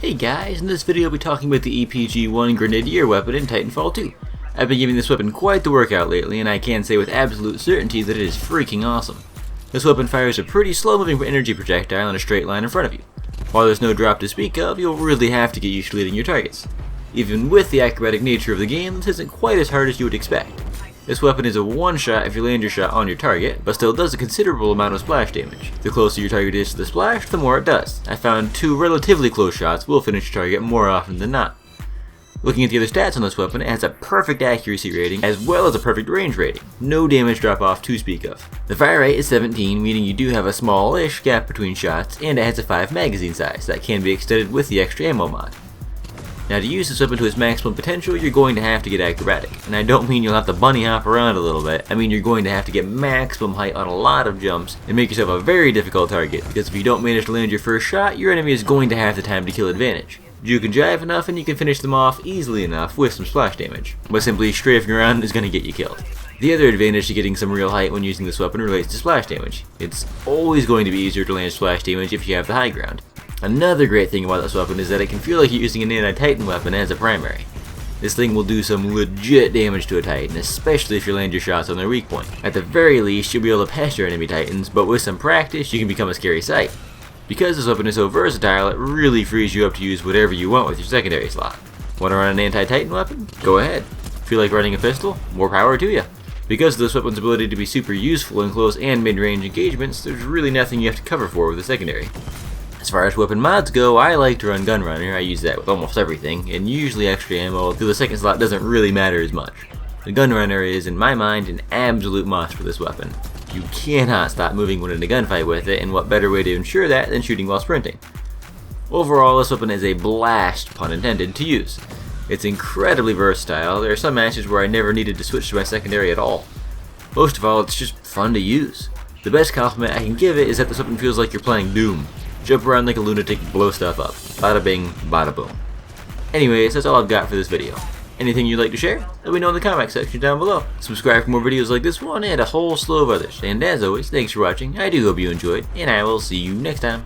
Hey guys, in this video I'll be talking about the EPG-1 Grenadier Weapon in Titanfall 2. I've been giving this weapon quite the workout lately, and I can say with absolute certainty that it is freaking awesome. This weapon fires a pretty slow-moving energy projectile in a straight line in front of you. While there's no drop to speak of, you'll really have to get used to leading your targets. Even with the acrobatic nature of the game, this isn't quite as hard as you would expect. This weapon is a one-shot if you land your shot on your target, but still does a considerable amount of splash damage. The closer your target is to the splash, the more it does. I found 2 relatively close shots will finish your target more often than not. Looking at the other stats on this weapon, it has a perfect accuracy rating as well as a perfect range rating. No damage drop off to speak of. The fire rate is 17, meaning you do have a small-ish gap between shots, and it has a 5 magazine size that can be extended with the extra ammo mod. Now, to use this weapon to its maximum potential, you're going to have to get acrobatic. And I don't mean you'll have to bunny hop around a little bit, I mean you're going to have to get maximum height on a lot of jumps and make yourself a very difficult target, because if you don't manage to land your first shot, your enemy is going to have the time to kill advantage. Juke and jive enough and you can finish them off easily enough with some splash damage, but simply strafing around is going to get you killed. The other advantage to getting some real height when using this weapon relates to splash damage. It's always going to be easier to land splash damage if you have the high ground. Another great thing about this weapon is that it can feel like you're using an anti-Titan weapon as a primary. This thing will do some legit damage to a Titan, especially if you land your shots on their weak point. At the very least, you'll be able to pass your enemy Titans, but with some practice, you can become a scary sight. Because this weapon is so versatile, it really frees you up to use whatever you want with your secondary slot. Want to run an anti-Titan weapon? Go ahead. Feel like running a pistol? More power to you. Because of this weapon's ability to be super useful in close and mid-range engagements, there's really nothing you have to cover for with a secondary. As far as weapon mods go, I like to run Gunrunner. I use that with almost everything, and usually extra ammo, though the second slot doesn't really matter as much. The Gunrunner is, in my mind, an absolute must for this weapon. You cannot stop moving when in a gunfight with it, and what better way to ensure that than shooting while sprinting. Overall, this weapon is a blast, pun intended, to use. It's incredibly versatile. There are some matches where I never needed to switch to my secondary at all. Most of all, it's just fun to use. The best compliment I can give it is that this weapon feels like you're playing Doom. Jump around like a lunatic, blow stuff up. Bada bing, bada boom. Anyways, that's all I've got for this video. Anything you'd like to share? Let me know in the comment section down below. Subscribe for more videos like this one and a whole slew of others. And as always, thanks for watching. I do hope you enjoyed, and I will see you next time.